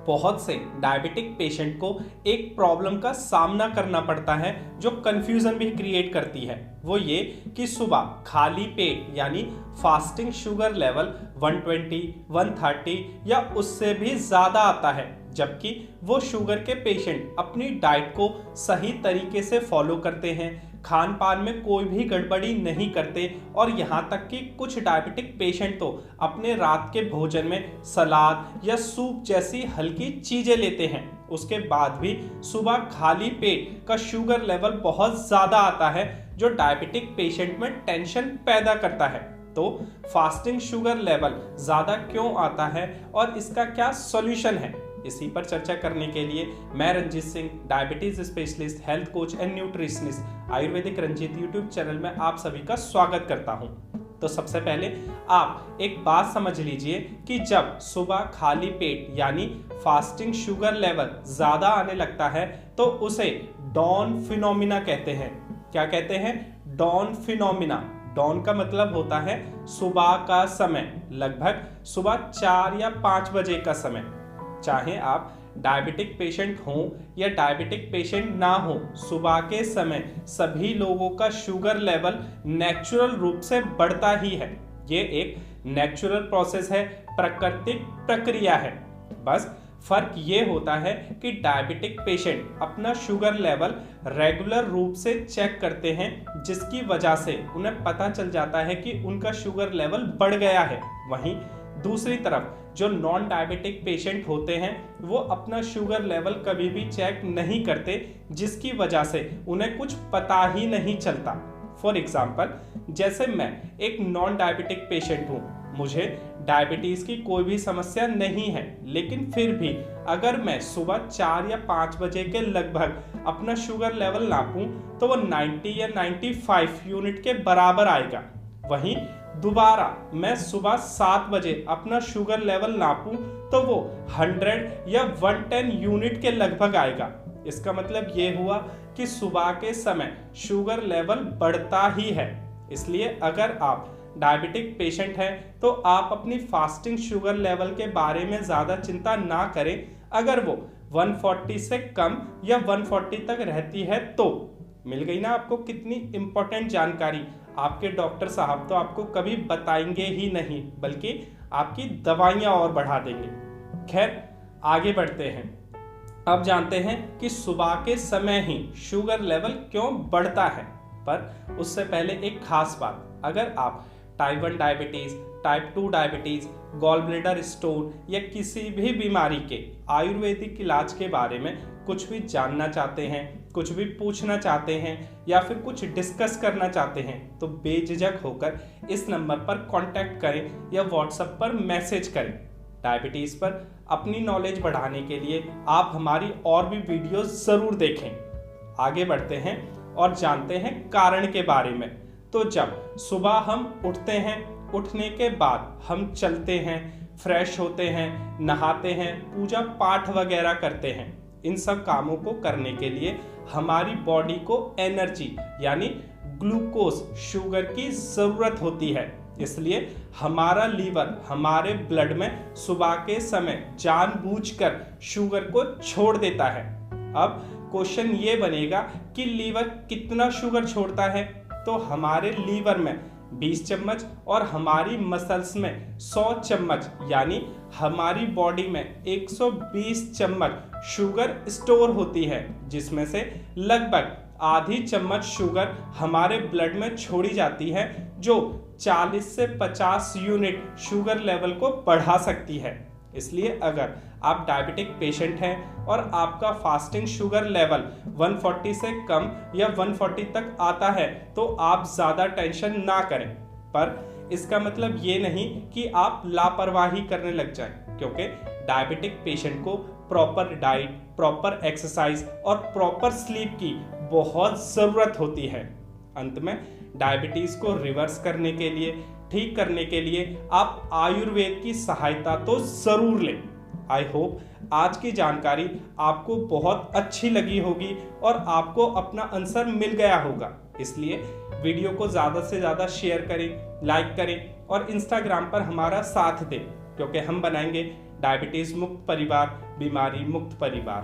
बहुत से diabetic patient को एक प्रॉब्लम का सामना करना पड़ता है जो कंफ्यूजन भी क्रिएट करती है। वो ये कि सुबह खाली पेट यानी फास्टिंग शुगर लेवल 120, 130 या उससे भी ज़्यादा आता है, जबकि वो शुगर के पेशेंट अपनी डाइट को सही तरीके से फॉलो करते हैं, खान पान में कोई भी गड़बड़ी नहीं करते और यहाँ तक कि कुछ डायबिटिक पेशेंट तो अपने रात के भोजन में सलाद या सूप जैसी हल्की चीज़ें लेते हैं। उसके बाद भी सुबह खाली पेट का शुगर लेवल बहुत ज़्यादा आता है जो डायबिटिक पेशेंट में टेंशन पैदा करता है। तो फास्टिंग शुगर लेवल ज़्यादा क्यों आता है और इसका क्या सॉल्यूशन है, इसी पर चर्चा करने के लिए मैं Ranjit Singh, diabetes specialist, health coach and nutritionist, Ayurvedic Ranjit YouTube channel में आप सभी का स्वागत करता हूं। तो सबसे पहले आप एक बात समझ लीजिए कि जब सुबह खाली पेट यानी फास्टिंग शुगर लेवल ज़्यादा आने लगता है तो उसे डॉन फिनोमिना कहते हैं। क्या कहते हैं? Don phenomena. डॉन का मतलब होता है सुबह का समय, लगभग सुबह 4 या 5 बजे का समय। चाहे आप डायबिटिक पेशेंट हों या डायबिटिक पेशेंट ना हो, सुबह के समय सभी लोगों का शुगर लेवल नेचुरल रूप से बढ़ता ही है। ये एक नेचुरल प्रोसेस है, प्राकृतिक प्रक्रिया है। बस फर्क ये होता है कि डायबिटिक पेशेंट अपना शुगर लेवल रेगुलर रूप से चेक करते हैं, जिसकी वजह से उन्हें पता चल जाता है कि उनका शुगर लेवल बढ़ गया है। वहीं दूसरी तरफ जो नॉन डायबिटिक पेशेंट होते हैं वो अपना शुगर लेवल कभी भी चेक नहीं करते, जिसकी वजह से उन्हें कुछ पता ही नहीं चलता। फॉर एग्जाम्पल, जैसे मैं एक नॉन डायबिटिक पेशेंट हूँ, मुझे डायबिटीज की कोई भी समस्या नहीं है, लेकिन फिर भी अगर मैं सुबह 4 या 5 बजे के लगभग अपना शुगर लेवल नापूं तो वो 90 या 95 यूनिट के बराबर आएगा। वहीं दोबारा मैं सुबह 7 बजे अपना शुगर लेवल नापूं तो वो 100 या 110 यूनिट के लगभग आएगा। इसका मतलब ये हुआ कि सुबह के समय शुगर लेवल बढ़ता ही है। इसलिए अगर आप डायबिटिक पेशेंट हैं तो आप अपनी फास्टिंग शुगर लेवल के बारे में ज़्यादा चिंता ना करें। अगर वो 140 से कम या 140 तक रहती है तो मिल गई ना आपको कितनी इंपॉर्टेंट जानकारी। आपके डॉक्टर साहब तो आपको कभी बताएंगे ही नहीं, बल्कि आपकी दवाइयाँ और बढ़ा देंगे। खैर, आगे बढ़ते हैं। अब जानते हैं कि सुबह के समय ही शुगर लेवल क्यों बढ़ता है। पर उससे पहले एक खास बात, अगर आप type 1 diabetes, type 2 diabetes, gall bladder stone या किसी भी बीमारी के आयुर्वेदिक इलाज के बारे में कुछ भी जानना चाहते हैं, कुछ भी पूछना चाहते हैं या फिर कुछ डिस्कस करना चाहते हैं तो बेझिझक होकर इस नंबर पर कांटेक्ट करें या व्हाट्सएप पर मैसेज करें। डायबिटीज़ पर अपनी नॉलेज बढ़ाने के लिए आप हमारी और भी वीडियोस ज़रूर देखें। आगे बढ़ते हैं और जानते हैं कारण के बारे में। तो जब सुबह हम उठते हैं, उठने के बाद हम चलते हैं, फ्रेश होते हैं, नहाते हैं, पूजा पाठ वगैरह करते हैं, इन सब कामों को करने के लिए हमारी बॉडी को एनर्जी यानी ग्लूकोज, शुगर की ज़रूरत होती है। इसलिए हमारा लीवर हमारे ब्लड में सुबह के समय जानबूझकर शुगर को छोड़ देता है। अब क्वेश्चन ये बनेगा कि लीवर कितना शुगर छोड़ता है, तो हमारे लीवर में 20 चम्मच और हमारी मसल्स में 100 चम्मच यानी हमारी बॉडी में 120 चम्मच शुगर स्टोर होती है, जिसमें से लगभग आधी चम्मच शुगर हमारे ब्लड में छोड़ी जाती है, जो 40 से 50 यूनिट शुगर लेवल को बढ़ा सकती है। इसलिए अगर आप डायबिटिक पेशेंट हैं और आपका फास्टिंग शुगर लेवल 140 से कम या 140 तक आता है तो आप ज़्यादा टेंशन ना करें। पर इसका मतलब ये नहीं कि आप लापरवाही करने लग जाएं, क्योंकि डायबिटिक पेशेंट को प्रॉपर डाइट, प्रॉपर एक्सरसाइज और प्रॉपर स्लीप की बहुत ज़रूरत होती है। अंत में डायबिटीज़ को रिवर्स करने के लिए, ठीक करने के लिए आप आयुर्वेद की सहायता तो ज़रूर लें। आई होप आज की जानकारी आपको बहुत अच्छी लगी होगी और आपको अपना आंसर मिल गया होगा। इसलिए वीडियो को ज़्यादा से ज़्यादा शेयर करें, लाइक करें और इंस्टाग्राम पर हमारा साथ दें, क्योंकि हम बनाएंगे डायबिटीज मुक्त परिवार, बीमारी मुक्त परिवार।